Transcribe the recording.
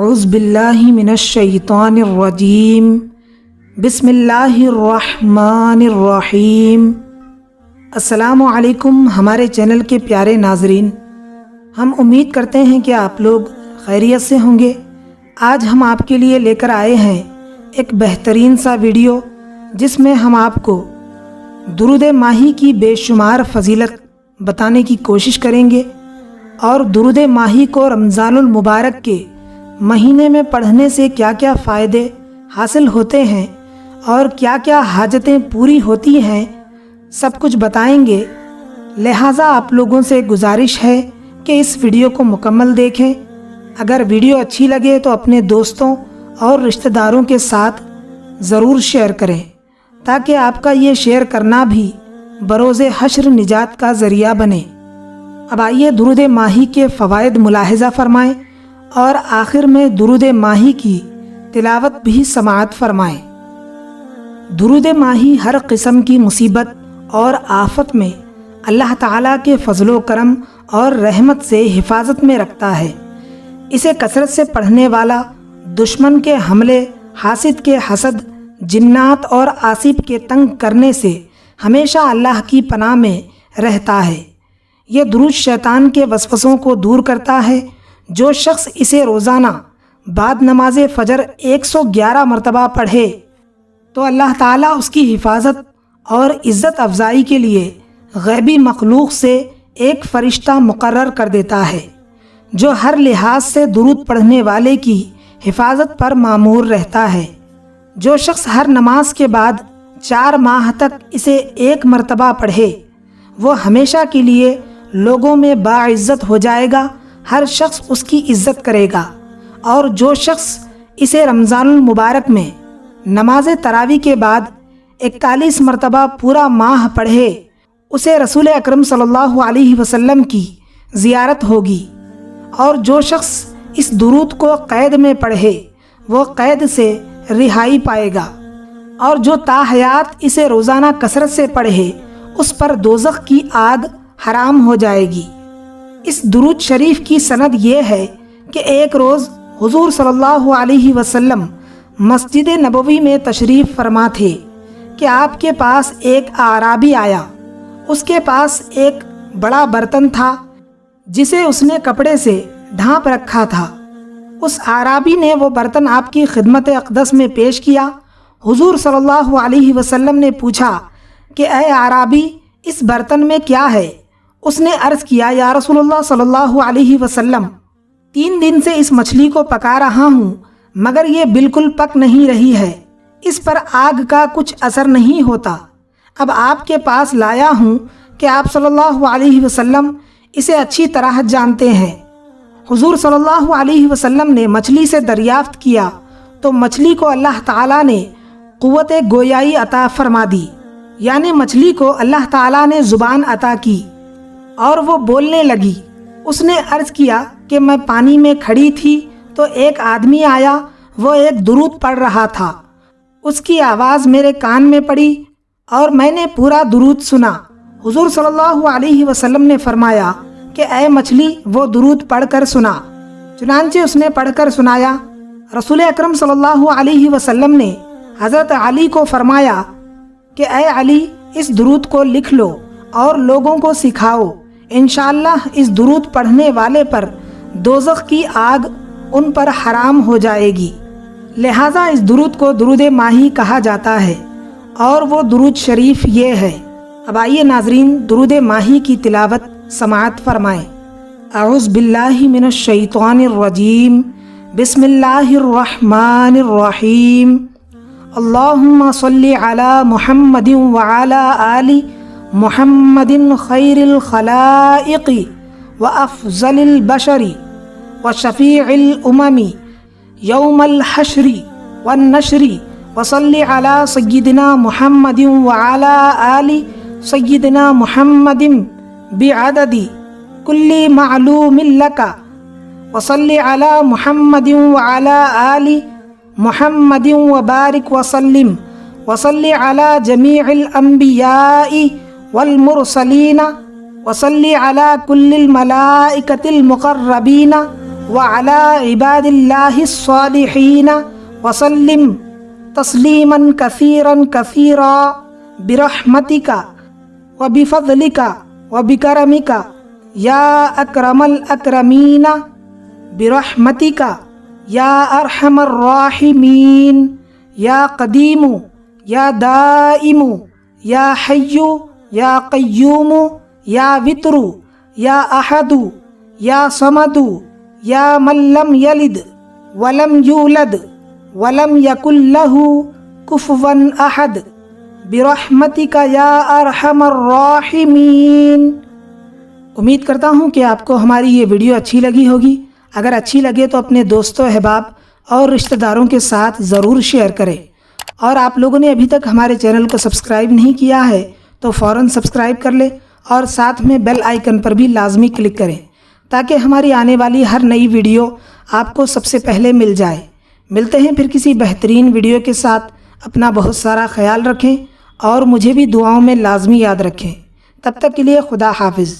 اعوذ باللہ من الشیطان الرجیم بسم اللہ الرحمن الرحیم۔ السلام علیکم ہمارے چینل کے پیارے ناظرین، ہم امید کرتے ہیں کہ آپ لوگ خیریت سے ہوں گے۔ آج ہم آپ کے لیے لے کر آئے ہیں ایک بہترین سا ویڈیو، جس میں ہم آپ کو درود ماہی کی بے شمار فضیلت بتانے کی کوشش کریں گے، اور درود ماہی کو رمضان المبارک کے مہینے میں پڑھنے سے کیا کیا فائدے حاصل ہوتے ہیں اور کیا کیا حاجتیں پوری ہوتی ہیں، سب کچھ بتائیں گے۔ لہٰذا آپ لوگوں سے گزارش ہے کہ اس ویڈیو کو مکمل دیکھیں۔ اگر ویڈیو اچھی لگے تو اپنے دوستوں اور رشتہ داروں کے ساتھ ضرور شیئر کریں، تاکہ آپ کا یہ شیئر کرنا بھی بروز حشر نجات کا ذریعہ بنے۔ اب آئیے درود ماہی کے فوائد ملاحظہ فرمائیں، اور آخر میں درود ماہی کی تلاوت بھی سماعت فرمائیں۔ درود ماہی ہر قسم کی مصیبت اور آفت میں اللہ تعالیٰ کے فضل و کرم اور رحمت سے حفاظت میں رکھتا ہے۔ اسے کثرت سے پڑھنے والا دشمن کے حملے، حاسد کے حسد، جنات اور آصف کے تنگ کرنے سے ہمیشہ اللہ کی پناہ میں رہتا ہے۔ یہ درود شیطان کے وسوسوں کو دور کرتا ہے۔ جو شخص اسے روزانہ بعد نماز فجر 111 مرتبہ پڑھے تو اللہ تعالیٰ اس کی حفاظت اور عزت افزائی کے لیے غیبی مخلوق سے ایک فرشتہ مقرر کر دیتا ہے، جو ہر لحاظ سے درود پڑھنے والے کی حفاظت پر مامور رہتا ہے۔ جو شخص ہر نماز کے بعد 4 ماہ تک اسے 1 مرتبہ پڑھے، وہ ہمیشہ کے لیے لوگوں میں باعزت ہو جائے گا، ہر شخص اس کی عزت کرے گا۔ اور جو شخص اسے رمضان المبارک میں نماز تراویح کے بعد 41 مرتبہ پورا ماہ پڑھے، اسے رسول اکرم صلی اللہ علیہ وسلم کی زیارت ہوگی۔ اور جو شخص اس درود کو قید میں پڑھے، وہ قید سے رہائی پائے گا۔ اور جو تاحیات اسے روزانہ کثرت سے پڑھے، اس پر دوزخ کی آگ حرام ہو جائے گی۔ اس درود شریف کی سند یہ ہے کہ ایک روز حضور صلی اللہ علیہ وسلم مسجد نبوی میں تشریف فرما تھے کہ آپ کے پاس ایک اعرابی آیا۔ اس کے پاس ایک بڑا برتن تھا، جسے اس نے کپڑے سے ڈھانپ رکھا تھا۔ اس اعرابی نے وہ برتن آپ کی خدمت اقدس میں پیش کیا۔ حضور صلی اللہ علیہ وسلم نے پوچھا کہ اے اعرابی، اس برتن میں کیا ہے؟ اس نے عرض کیا، یا رسول اللہ صلی اللہ علیہ وسلم، 3 دن سے اس مچھلی کو پکا رہا ہوں، مگر یہ بالکل پک نہیں رہی ہے، اس پر آگ کا کچھ اثر نہیں ہوتا۔ اب آپ کے پاس لایا ہوں کہ آپ صلی اللہ علیہ وسلم اسے اچھی طرح جانتے ہیں۔ حضور صلی اللہ علیہ وسلم نے مچھلی سے دریافت کیا تو مچھلی کو اللہ تعالیٰ نے قوت گویائی عطا فرما دی، یعنی مچھلی کو اللہ تعالیٰ نے زبان عطا کی اور وہ بولنے لگی۔ اس نے عرض کیا کہ میں پانی میں کھڑی تھی تو ایک آدمی آیا، وہ ایک درود پڑھ رہا تھا، اس کی آواز میرے کان میں پڑی اور میں نے پورا درود سنا۔ حضور صلی اللہ علیہ وسلم نے فرمایا کہ اے مچھلی، وہ درود پڑھ کر سنا۔ چنانچہ اس نے پڑھ کر سنایا۔ رسول اکرم صلی اللہ علیہ وسلم نے حضرت علی کو فرمایا کہ اے علی، اس درود کو لکھ لو اور لوگوں کو سکھاؤ، انشاءاللہ اس درود پڑھنے والے پر دوزخ کی آگ ان پر حرام ہو جائے گی۔ لہٰذا اس درود کو درود ماہی کہا جاتا ہے، اور وہ درود شریف یہ ہے۔ اب آئیے ناظرین، درود ماہی کی تلاوت سماعت فرمائیں۔ اعوذ باللہ من الشیطان الرجیم بسم اللہ الرحمن الرحیم۔ اللہم صلی علی محمد وعلی آل محمد خیر الخلائق وافضل البشر وشفیع الامم یوم الحشر والنشر، وصلی علی سیدنا محمد وعلی آل سیدنا محمد بعدد کل معلوم لک، وصلی علی محمد وعلی آل محمد وبارک وسلم، وصلی علی جمیع الانبیاء والمرسلین، وصلی علی کل الملائکۃ المقربین، وعلى عباد الله الصالحين وسلم تسلیما کثیرا کثیرا برحمتک وبفضلک وبکرمک یا اکرم الاکرمین برحمتک یا ارحم الراحمین یا قدیم یا دائم یا حی یا قیوم یا وتر یا احد یا صمد یا من لم یلد ولم یولد ولم یکن لہ کفوا احد برحمتک یا ارحم الراحمین۔ امید کرتا ہوں کہ آپ کو ہماری یہ ویڈیو اچھی لگی ہوگی۔ اگر اچھی لگے تو اپنے دوستوں احباب اور رشتہ داروں کے ساتھ ضرور شیئر کریں، اور آپ لوگوں نے ابھی تک ہمارے چینل کو سبسکرائب نہیں کیا ہے تو فوراً سبسکرائب کر لیں اور ساتھ میں بیل آئیکن پر بھی لازمی کلک کریں تاکہ ہماری آنے والی ہر نئی ویڈیو آپ کو سب سے پہلے مل جائے۔ ملتے ہیں پھر کسی بہترین ویڈیو کے ساتھ۔ اپنا بہت سارا خیال رکھیں اور مجھے بھی دعاؤں میں لازمی یاد رکھیں۔ تب تک کے لیے خدا حافظ۔